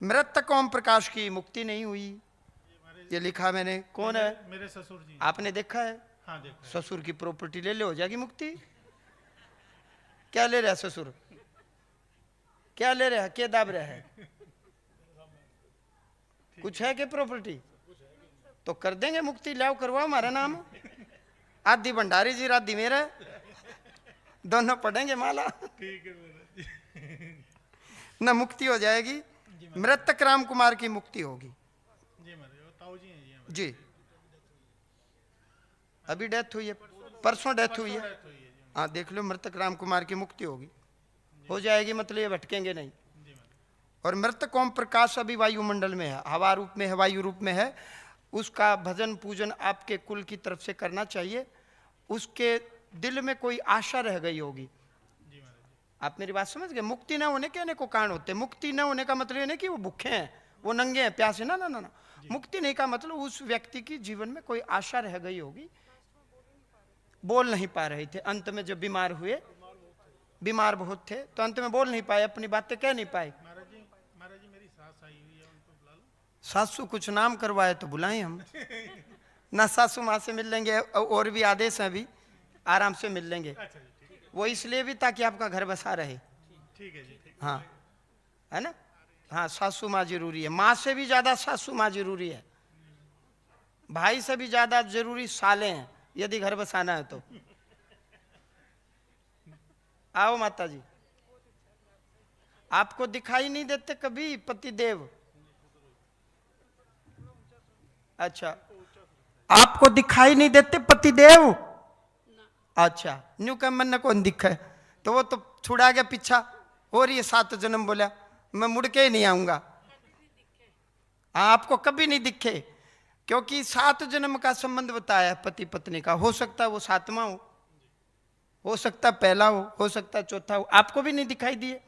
मृतक ओम प्रकाश की मुक्ति नहीं हुई, ये लिखा मैंने। कौन है? मेरे ससुर जी। आपने देखा है? हाँ देखा है। ससुर की प्रॉपर्टी ले ले, हो जाएगी मुक्ति। क्या ले रहा है ससुर? क्या ले रहा है? क्या दाब रहा है? कुछ है क्या प्रॉपर्टी? तो कर देंगे मुक्ति, लाओ करवाओ हमारा नाम। आधी भंडारी जी, आधी मेरा, दोनों पढ़ेंगे माला, ठीक है महाराज जी। न मुक्ति हो जाएगी। मृतक राम कुमार की मुक्ति होगी। जी महाराज, वो ताऊ जी हैं जी हमारे। जी, अभी डेथ हुई है, परसों डेथ हुई है। डेथ हुई है जी। हाँ देख लो, मृतक राम कुमार की मुक्ति होगी, हो जाएगी, मतलब ये भटकेंगे नहीं। जी महाराज। और मृतक ओम प्रकाश अभी वायुमंडल में है, हवा रूप में है, वायु रूप में है। उसका भजन पूजन आपके कुल की तरफ से करना चाहिए। उसके दिल में कोई आशा रह गई होगी। जी महाराज जी। आप मेरी बात समझ गए? मुक्ति न होने के अनेकों कारण होते हैं। मुक्ति न होने का मतलब ये नहीं कि वो भूखे हैं, वो नंगे हैं, प्यासे, ना ना ना ना। मुक्ति नहीं का मतलब उस व्यक्ति की जीवन में कोई आशा रह गई होगी, बोल नहीं पा रहे थे। अंत में जब बीमार हुए, बीमार बहुत थे, तो अंत में बोल नहीं पाए, अपनी बातें कह नहीं पाए। महाराज जी मेरी सास आई हुई है, उनको बुला लो। सासू कुछ नाम करवाए तो बुलाएं हम ना। सासू माँ से मिल लेंगे, और भी आदेश हैं, अभी आराम से मिल लेंगे। अच्छा जी, ठीक है। वो इसलिए भी ताकि आपका घर बसा रहे। ठीक है जी, ठीक है। हाँ, है ना? हाँ, सासू माँ जरूरी है, माँ से भी ज्यादा सासू माँ जरूरी है, भाई से भी ज्यादा जरूरी साले हैं, यदि घर बसाना है तो। आओ माता जी, आपको दिखाई नहीं देते कभी पति देव? अच्छा, आपको दिखाई नहीं देते पति देव? अच्छा, न्यू का मन कौन दिखा है? तो वो तो छुड़ा गया पीछा, और ये 7 जन्म बोला मैं मुड़ के ही नहीं आऊंगा। आपको कभी नहीं दिखे, क्योंकि 7 जन्म का संबंध बताया पति पत्नी का। हो सकता है वो 7वां हो सकता है पहला हो सकता है चौथा हो। आपको भी नहीं दिखाई दिए?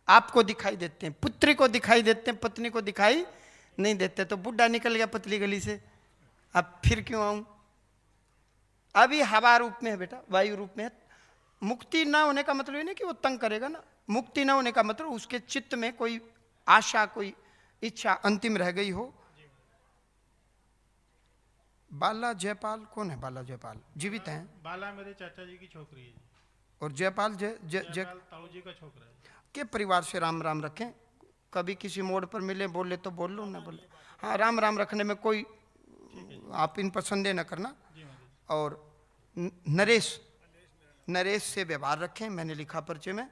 आपको दिखाई देते हैं, पुत्री को दिखाई देते हैं, पत्नी को दिखाई नहीं देते। तो बुढ़ा निकल गया पतली गली से, अब फिर क्यों आऊं? अभी हवा रूप में है बेटा, वायु रूप में है। मुक्ति ना होने का मतलब ये नहीं कि वो तंग करेगा ना। मुक्ति ना होने का मतलब उसके चित्त में कोई आशा, कोई इच्छा अंतिम रह गई हो। बाला जयपाल कौन है? बाला जयपाल जीवित हैं? बाला मेरे चाचा जी की छोकरी है जी। और जयपाल जय जय जय जयपाल ताऊ जी का छोकरा है। के परिवार से राम राम रखें। कभी किसी मोड़ पर मिले, बोले तो बोल लो, ना बोले हाँ, राम राम रखने में कोई, आप इन पर संदेह न करना। जी महाराज। और नरेश, नरेश से व्यवहार रखें, मैंने लिखा परिचय में।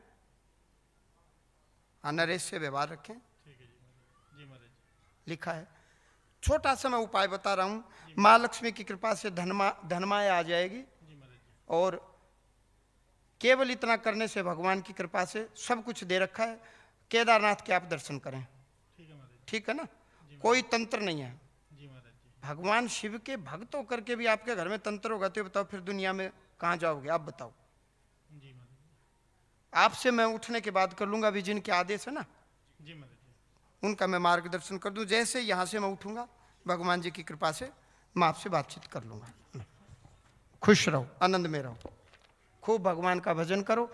हाँ, नरेश से व्यवहार रखें, ठीक है जी महाराज। जी महाराज। लिखा है। छोटा सा मैं उपाय बता रहा हूँ, माँ लक्ष्मी की कृपा से धनमाय आ जाएगी। जी महाराज जी। और केवल इतना करने से भगवान की कृपा से सब कुछ दे रखा है। केदारनाथ के आप दर्शन करें, ठीक है महाराज। ठीक है ना? कोई तंत्र नहीं है। जी महाराज जी। भगवान शिव के भक्त होकर के भी आपके घर में तंत्र होगा तो बताओ फिर दुनिया में कहाँ जाओगे? आप बताओ। जी महाराज। आपसे मैं उठने के बाद कर लूंगा, अभी जिनके आदेश है ना, जी महाराज जी। उनका मैं मार्गदर्शन कर दूं। जैसे यहाँ से मैं उठूंगा, भगवान जी की कृपा से मैं आपसे बातचीत कर लूंगा। खुश रहो, आनंद में रहो, खूब भगवान का भजन करो,